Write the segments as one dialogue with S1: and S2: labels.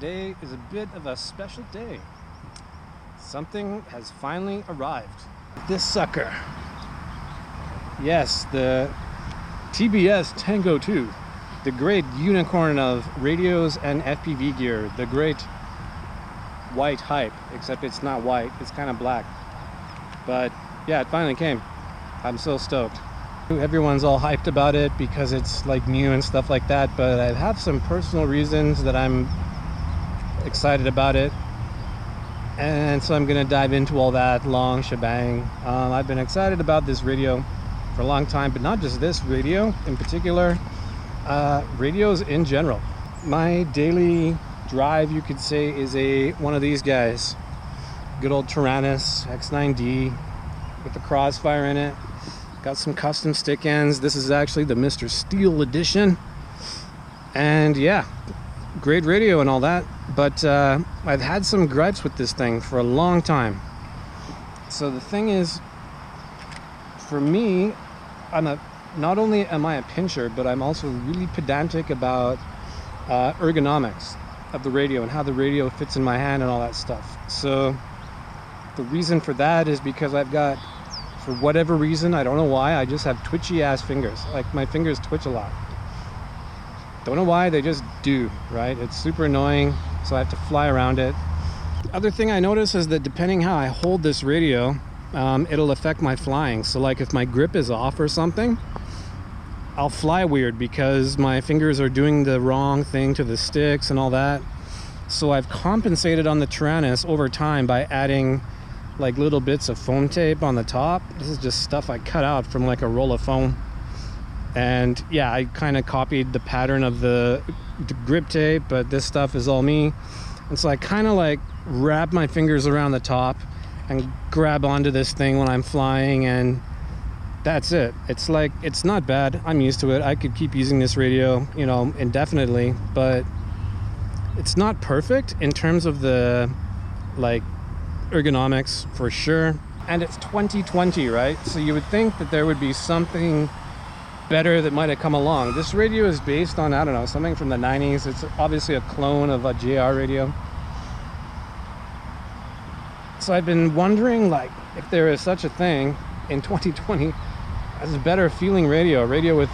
S1: Today is a bit of a special day. Something has finally arrived. This sucker. Yes, the TBS Tango 2. The great unicorn of radios and FPV gear. The great white hype, except it's not white, it's kind of black. But yeah, it finally came. I'm so stoked. Everyone's all hyped about it because it's like new and stuff like that, but I have some personal reasons that I'm excited about it, and so I'm gonna dive into all that long shebang. I've been excited about this radio for a long time, but not just this radio in particular, radios in general. My daily drive, you could say, is one of these guys, good old Tyrannus X9D with the Crossfire in it. Got some custom stick ends. This is actually the Mr. Steele edition, and yeah, great radio and all that, but I've had some gripes with this thing for a long time. So the thing is, for me, not only am I a pincher, but I'm also really pedantic about ergonomics of the radio and how the radio fits in my hand and all that stuff. So the reason for that is because I've got, for whatever reason, I don't know why, I just have twitchy ass fingers. Like, my fingers twitch a lot. Don't know why, they just do, right? It's super annoying, so I have to fly around it. The other thing I notice is that depending how I hold this radio, it'll affect my flying. So like if my grip is off or something, I'll fly weird because my fingers are doing the wrong thing to the sticks and all that. So I've compensated on the Tyrannus over time by adding like little bits of foam tape on the top. This is just stuff I cut out from like a roll of foam. And yeah, I kind of copied the pattern of the grip tape, but this stuff is all me. And so I kind of like wrap my fingers around the top and grab onto this thing when I'm flying, and that's it. It's like, it's not bad. I'm used to it. I could keep using this radio, you know, indefinitely, but it's not perfect in terms of the like ergonomics for sure. And it's 2020, right? So you would think that there would be something better that might have come along. This radio is based on, I don't know, something from the 90s. It's obviously a clone of a JR radio. So I've been wondering, like, if there is such a thing in 2020 as a better feeling radio, a radio with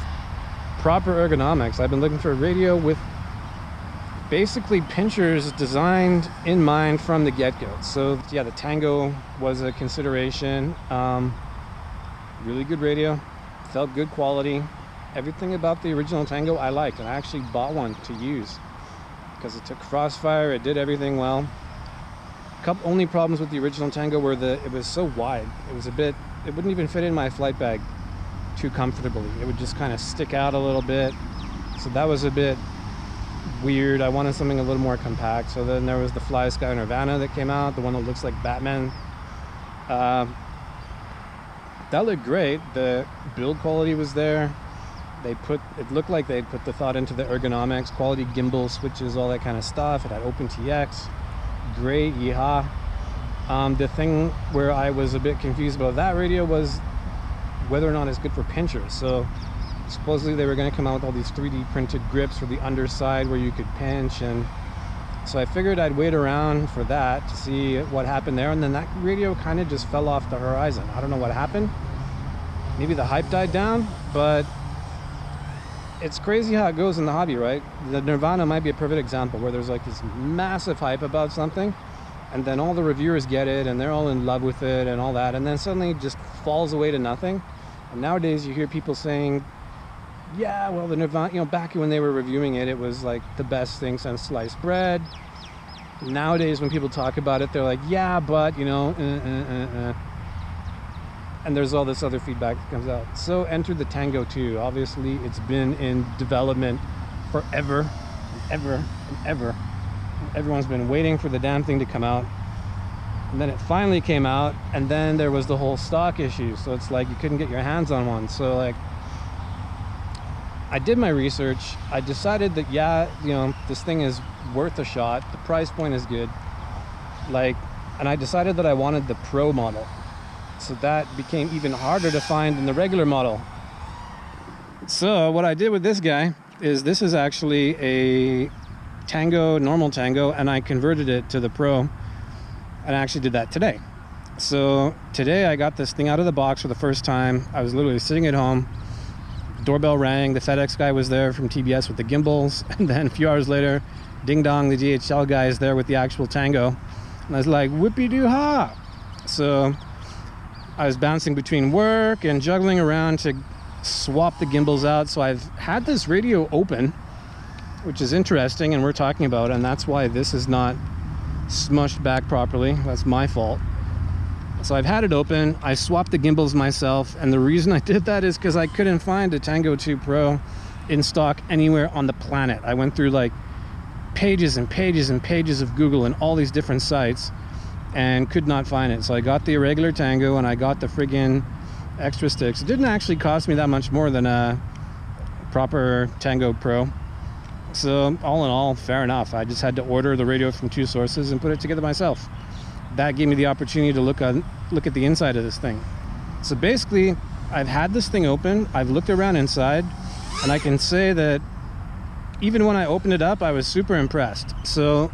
S1: proper ergonomics. I've been looking for a radio with basically pinchers designed in mind from the get-go. So yeah, the Tango was a consideration. Really good radio, felt good quality. Everything about the original Tango I liked, and I actually bought one to use because it took Crossfire, it did everything well. Only problems with the original Tango were it was so wide. It wouldn't even fit in my flight bag too comfortably. It would just kind of stick out a little bit. So that was a bit weird. I wanted something a little more compact. So then there was the Fly Sky Nirvana that came out, the one that looks like Batman. That looked great. The build quality was there. It looked like they put the thought into the ergonomics, quality gimbal switches, all that kind of stuff. It had Open TX. Great, yeehaw. The thing where I was a bit confused about that radio was whether or not it's good for pinchers. So supposedly they were going to come out with all these 3D printed grips for the underside where you could pinch, and so I figured I'd wait around for that to see what happened there, and then that radio kind of just fell off the horizon. I don't know what happened. Maybe the hype died down, but it's crazy how it goes in the hobby, right? The Nirvana might be a perfect example where there's like this massive hype about something, and then all the reviewers get it and they're all in love with it and all that, and then suddenly it just falls away to nothing. And nowadays you hear people saying, yeah, well, the Nirvana, you know, back when they were reviewing it, it was like the best thing since sliced bread. Nowadays when people talk about it, they're like, yeah, but, you know, and there's all this other feedback that comes out. So enter the Tango 2. Obviously, it's been in development forever and ever and ever. Everyone's been waiting for the damn thing to come out. And then it finally came out, and then there was the whole stock issue. So it's like you couldn't get your hands on one. So like, I did my research. I decided that, yeah, you know, this thing is worth a shot. The price point is good. Like, and I decided that I wanted the Pro model. So that became even harder to find than the regular model. So what I did with this guy is, this is actually a Tango, normal Tango, and I converted it to the Pro, and I actually did that today. So today I got this thing out of the box for the first time. I was literally sitting at home, doorbell rang, the FedEx guy was there from TBS with the gimbals, and then a few hours later, ding dong, the DHL guy is there with the actual Tango, and I was like, whoopie-doo-ha! So I was bouncing between work and juggling around to swap the gimbals out. So I've had this radio open, which is interesting, and we're talking about it, and that's why this is not smushed back properly. That's my fault. So I've had it open, I swapped the gimbals myself, and the reason I did that is because I couldn't find a Tango 2 Pro in stock anywhere on the planet. I went through like pages and pages and pages of Google and all these different sites and could not find it. So I got the irregular Tango and I got the friggin' extra sticks. It didn't actually cost me that much more than a proper Tango Pro. So all in all, fair enough. I just had to order the radio from two sources and put it together myself. That gave me the opportunity to look at the inside of this thing. So basically, I've had this thing open, I've looked around inside, and I can say that even when I opened it up, I was super impressed. So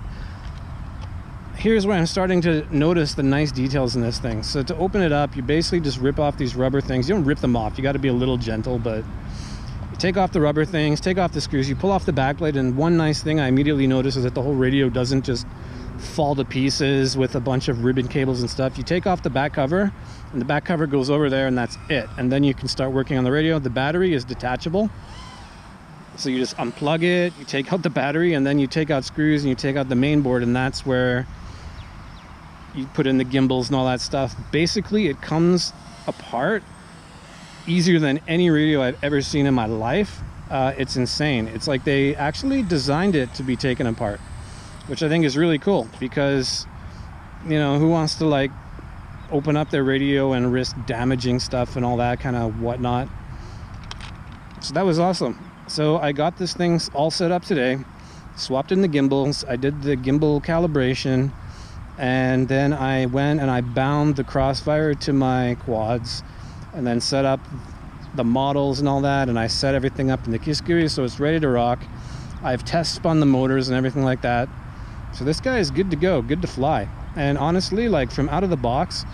S1: here's where I'm starting to notice the nice details in this thing. So to open it up, you basically just rip off these rubber things. You don't rip them off, you got to be a little gentle, but you take off the rubber things, take off the screws, you pull off the backplate, and one nice thing I immediately noticed is that the whole radio doesn't just fall to pieces with a bunch of ribbon cables and stuff. You take off the back cover, and the back cover goes over there, and that's it. And then you can start working on the radio. The battery is detachable, so you just unplug it, you take out the battery, and then you take out screws and you take out the main board, and that's where you put in the gimbals and all that stuff. Basically, it comes apart easier than any radio I've ever seen in my life. It's insane. It's like they actually designed it to be taken apart, which I think is really cool, because, you know, who wants to like open up their radio and risk damaging stuff and all that kind of whatnot. So that was awesome. So I got this thing all set up today, swapped in the gimbals, I did the gimbal calibration, and then I went and I bound the Crossfire to my quads and then set up the models and all that, and I set everything up in the Kiskiri so it's ready to rock. I've test spun the motors and everything like that. So this guy is good to go, good to fly. And honestly, like from out of the box,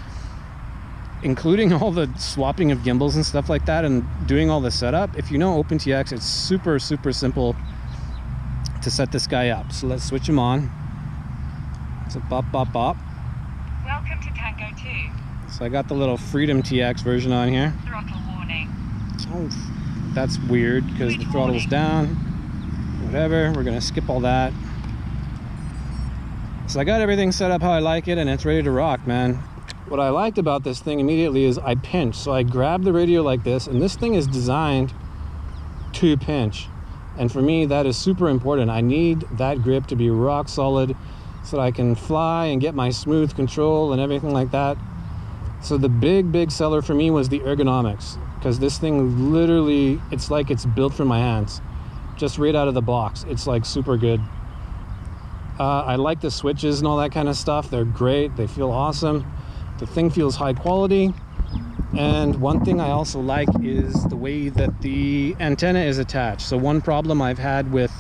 S1: including all the swapping of gimbals and stuff like that and doing all the setup, if you know OpenTX, it's super, super simple to set this guy up. So let's switch him on. So bop, bop, bop.
S2: Welcome to Tango 2.
S1: So I got the little Freedom TX version on here.
S2: Throttle warning.
S1: Oh, that's weird because the throttle's down. Whatever, we're gonna skip all that. So I got everything set up how I like it, and it's ready to rock, man. What I liked about this thing immediately is I pinch. So I grab the radio like this, and this thing is designed to pinch. And for me, that is super important. I need that grip to be rock solid so that I can fly and get my smooth control and everything like that. So the big seller for me was the ergonomics, because this thing literally, it's like it's built for my hands. Just right out of the box. It's like super good. I like the switches and all that kind of stuff. They're great. They feel awesome. The thing feels high quality. And one thing I also like is the way that the antenna is attached. So one problem I've had with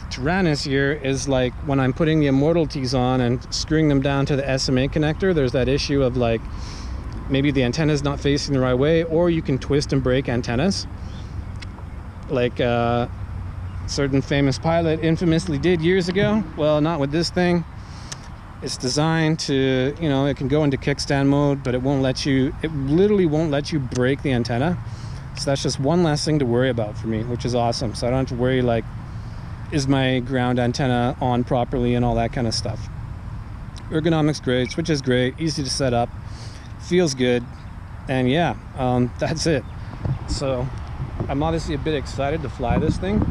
S1: Tyrannus here is like when I'm putting the immortalities on and screwing them down to the SMA connector, there's that issue of like maybe the antenna is not facing the right way, or you can twist and break antennas. Like certain famous pilot infamously did years ago. Well, not with this thing. It's designed to, you know, it can go into kickstand mode, but it won't let you, it literally won't let you break the antenna. So that's just one less thing to worry about for me, which is awesome. So I don't have to worry like, is my ground antenna on properly and all that kind of stuff. Ergonomics great, switch is great, easy to set up, feels good, and yeah, that's it. So I'm obviously a bit excited to fly this thing,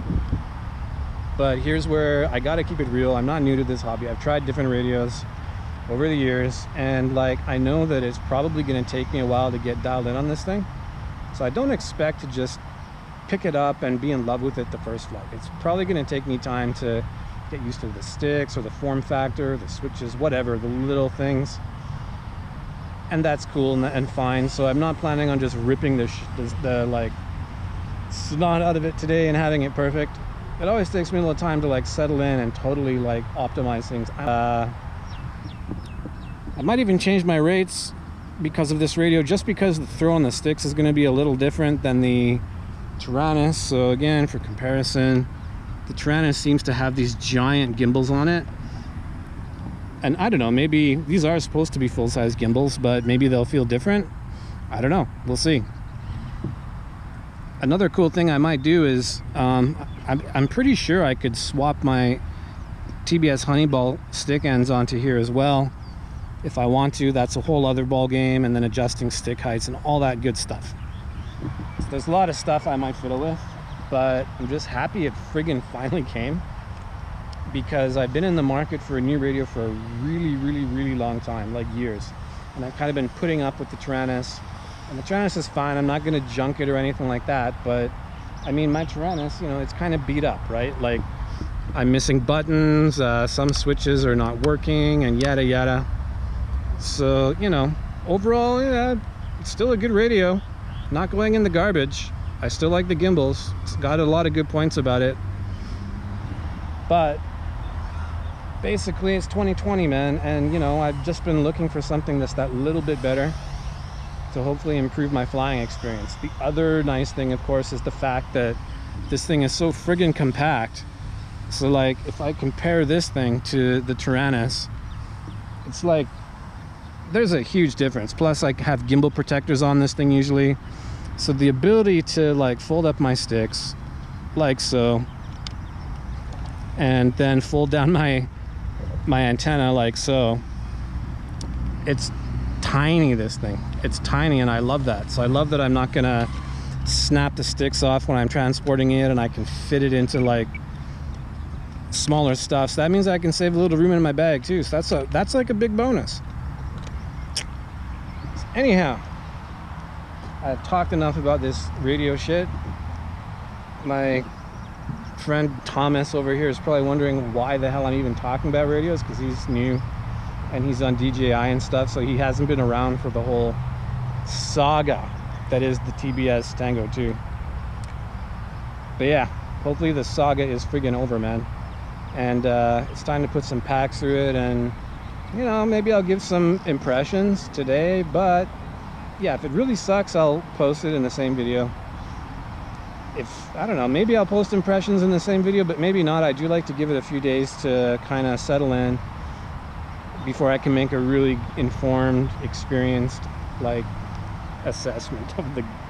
S1: but here's where I gotta keep it real. I'm not new to this hobby. I've tried different radios over the years, and like I know that it's probably gonna take me a while to get dialed in on this thing. So I don't expect to just pick it up and be in love with it the first flight. It's probably gonna take me time to get used to the sticks or the form factor, the switches, whatever, the little things. And that's cool and fine. So I'm not planning on just ripping the like snot out of it today and having it perfect. it always takes me a little time to like settle in and totally like optimize things. I might even change my rates because of this radio, just because the throw on the sticks is going to be a little different than the Tyrannus. So again, for comparison, the Tyrannus seems to have these giant gimbals on it. And I don't know, maybe these are supposed to be full-size gimbals, but maybe they'll feel different. I don't know, we'll see. Another cool thing I might do is, I'm pretty sure I could swap my TBS Honeyball stick ends onto here as well if I want to. That's a whole other ball game, and then adjusting stick heights and all that good stuff. So there's a lot of stuff I might fiddle with, but I'm just happy it friggin' finally came, because I've been in the market for a new radio for a really long time, like years, and I've kind of been putting up with the Tyrannus. And the Tyrannus is fine, I'm not going to junk it or anything like that, but I mean, my Tyrannus, you know, it's kind of beat up, right? Like, I'm missing buttons, some switches are not working, and yada yada. So, you know, overall, yeah, it's still a good radio, not going in the garbage. I still like the gimbals, it's got a lot of good points about it, but basically it's 2020, man, and you know, I've just been looking for something that's that little bit better to hopefully improve my flying experience. The other nice thing, of course, is the fact that this thing is so friggin' compact. So like, if I compare this thing to the Tyrannus, it's like, there's a huge difference. Plus I have gimbal protectors on this thing usually. So the ability to like fold up my sticks like so, and then fold down my antenna like so, it's tiny, this thing. It's tiny, and I love that. So I love that I'm not gonna snap the sticks off when I'm transporting it, and I can fit it into like smaller stuff. So that means I can save a little room in my bag too. So that's like a big bonus. Anyhow, I've talked enough about this radio shit. My friend Thomas over here is probably wondering why the hell I'm even talking about radios, because he's new and he's on DJI and stuff, so he hasn't been around for the whole saga that is the TBS Tango 2. But yeah, hopefully the saga is friggin' over, man, and it's time to put some packs through it, and you know, maybe I'll give some impressions today. But yeah, if it really sucks, I'll post it in the same video. If, I don't know, maybe I'll post impressions in the same video, but maybe not. I do like to give it a few days to kind of settle in before I can make a really informed, experienced like assessment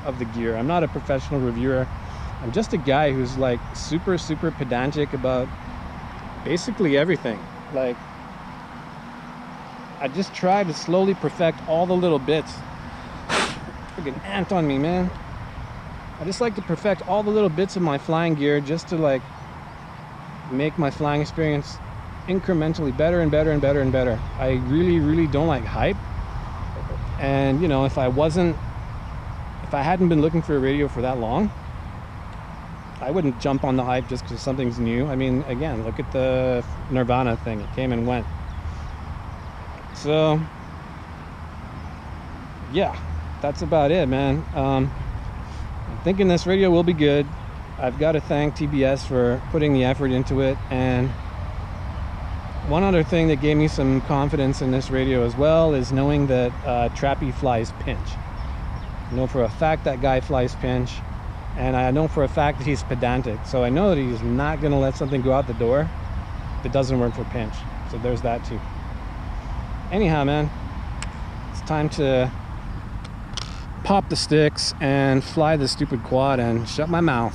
S1: of the gear. I'm not a professional reviewer. I'm just a guy who's like super pedantic about basically everything. Like, I just try to slowly perfect all the little bits. Freaking ant on me, man. I just like to perfect all the little bits of my flying gear just to like make my flying experience incrementally better and better and better and better. I really don't like hype. And you know, if I hadn't been looking for a radio for that long, I wouldn't jump on the hype just because something's new. I mean, again, look at the Nirvana thing. It came and went. So yeah, that's about it, man. I'm thinking this radio will be good. I've got to thank TBS for putting the effort into it. And one other thing that gave me some confidence in this radio as well is knowing that Trappy flies pinch. I know for a fact that guy flies pinch, and I know for a fact that he's pedantic. So I know that he's not going to let something go out the door that doesn't work for pinch. So there's that too. Anyhow, man, it's time to pop the sticks and fly the stupid quad and shut my mouth.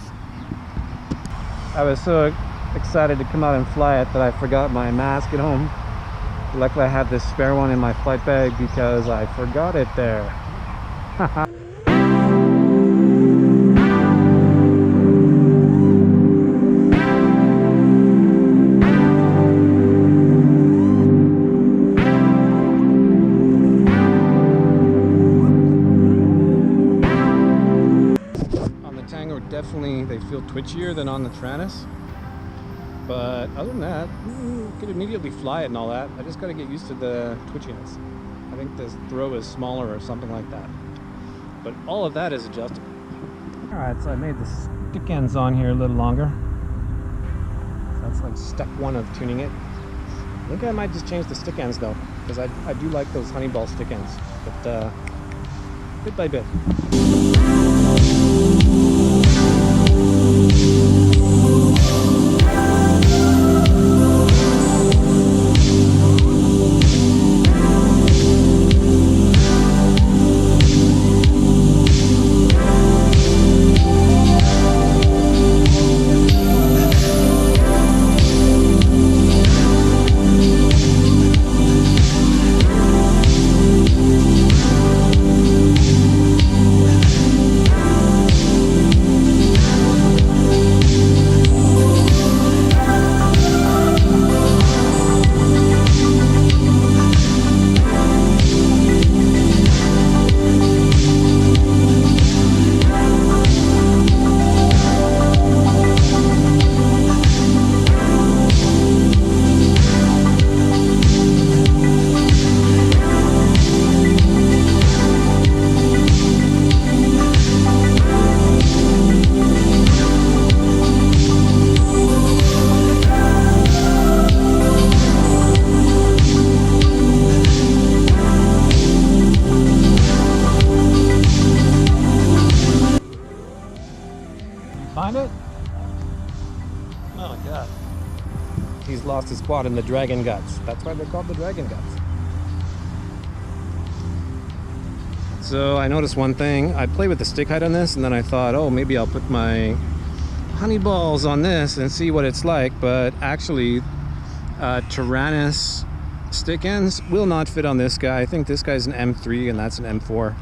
S1: I was so excited to come out and fly it that I forgot my mask at home. Luckily I have this spare one in my flight bag because I forgot it there. Definitely they feel twitchier than on the Tyrannus, but other than that, you could immediately fly it and all that. I just got to get used to the twitchiness. I think this throw is smaller or something like that, but all of that is adjustable. All right, so I made the stick ends on here a little longer. That's like step one of tuning it. I think I might just change the stick ends though, because I do like those Honeyball stick ends, but bit by bit. Find it? Oh my god. He's lost his quad in the dragon guts. That's why they're called the dragon guts. So I noticed one thing. I played with the stick height on this and then I thought, oh, maybe I'll put my honey balls on this and see what it's like. But actually, Tyrannus stick ends will not fit on this guy. I think this guy's an M3 and that's an M4.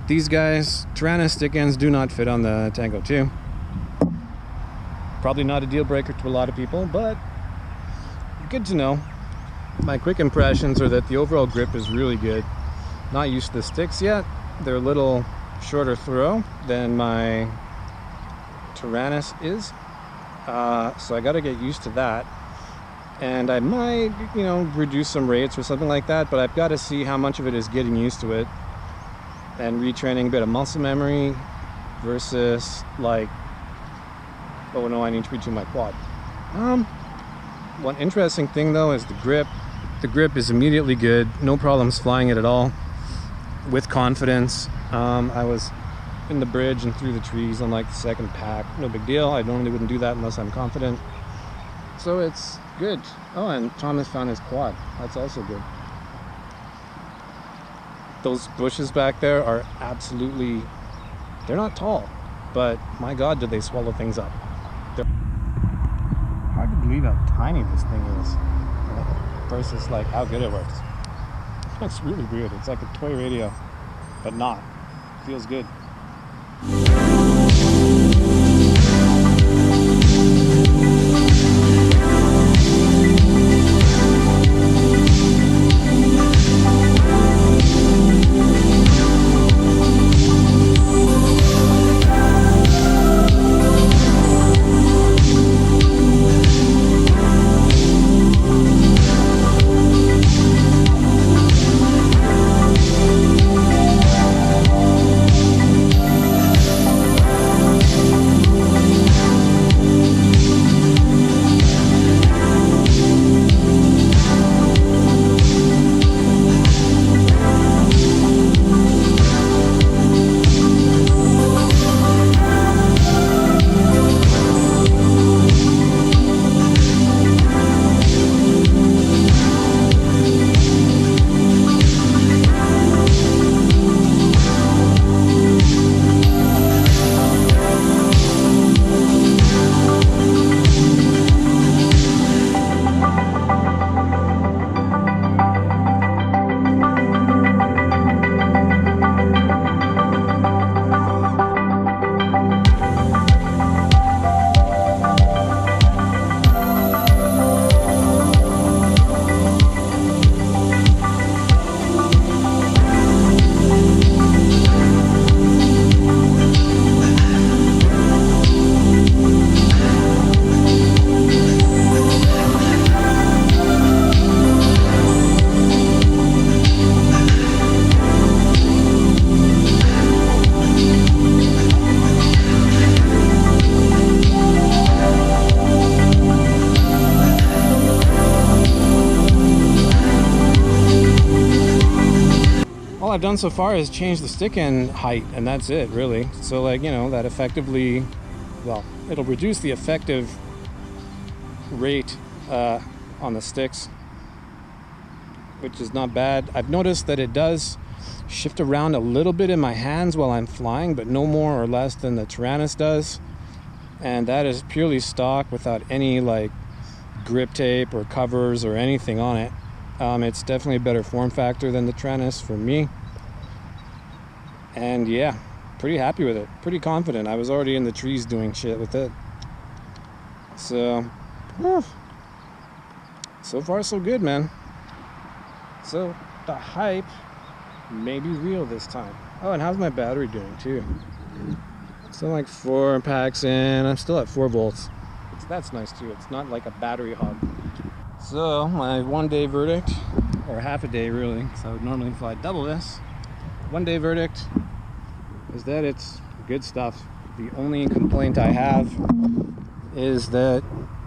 S1: These guys, Tyrannus stick ends do not fit on the Tango 2. Probably not a deal breaker to a lot of people, but good to know. My quick impressions are that the overall grip is really good. Not used to the sticks yet. They're a little shorter throw than my Tyrannus is. So I got to get used to that. And I might, reduce some rates or something like that, but I've got to see how much of it is getting used to it and retraining a bit of muscle memory versus like, oh no, I need to retune my quad. One interesting thing though is the grip. The grip is immediately good. No problems flying it at all. With confidence. I was in the bridge and through the trees on like the second pack. No big deal. I normally wouldn't do that unless I'm confident. So it's good. Oh, and Thomas found his quad. That's also good. Those bushes back there are absolutely, they're not tall, but my God, did they swallow things up. Hard to believe how tiny this thing is versus like how good it works. That's really weird. It's like a toy radio, but not. Feels good. I've done so far is change the stick end height, and that's it, really. So, like, you know, that effectively, well, it'll reduce the effective rate on the sticks, which is not bad. I've noticed that it does shift around a little bit in my hands while I'm flying, but no more or less than the Tyrannus does. And that is purely stock without any like grip tape or covers or anything on it. It's definitely a better form factor than the Tyrannus for me. And yeah, pretty happy with it. Pretty confident. I was already in the trees doing shit with it. So, so far so good, man. So the hype may be real this time. Oh, and how's my battery doing too? Still like 4 packs in. I'm still at 4 volts. That's nice too. It's not like a battery hog. So my 1 day verdict, or half a day really, because I would normally fly double this. 1 day verdict is that it's good stuff. The only complaint I have is that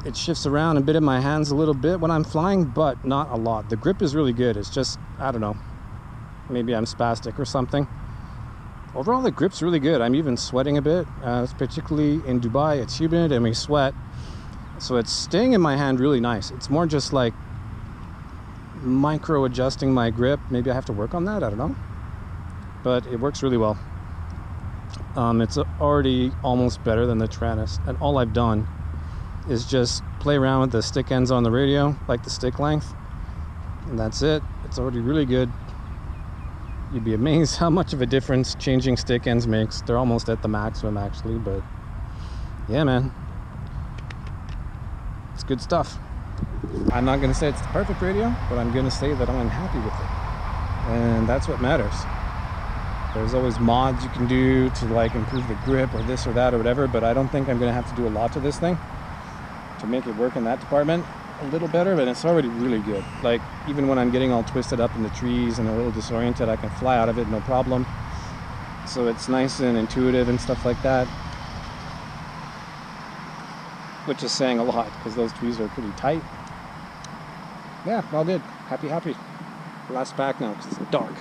S1: it shifts around a bit in my hands a little bit when I'm flying, but not a lot. The grip is really good. It's just, I don't know, maybe I'm spastic or something. Overall, the grip's really good. I'm even sweating a bit, particularly in Dubai. It's humid and we sweat, so it's staying in my hand really nice. It's more just like micro adjusting my grip. Maybe I have to work on that, I don't know, but it works really well. It's already almost better than the Tyrannus, and all I've done is just play around with the stick ends on the radio, like the stick length, and that's it. It's already really good. You'd be amazed how much of a difference changing stick ends makes. They're almost at the maximum actually, but yeah, man, it's good stuff. I'm not gonna say it's the perfect radio, but I'm gonna say that I'm happy with it, and that's what matters. There's always mods you can do to like improve the grip or this or that or whatever, but I don't think I'm gonna have to do a lot to this thing to make it work in that department a little better, but it's already really good. Like, even when I'm getting all twisted up in the trees and a little disoriented, I can fly out of it no problem. So it's nice and intuitive and stuff like that, which is saying a lot because those trees are pretty tight. Yeah, all good. Happy. Last pack now because it's dark.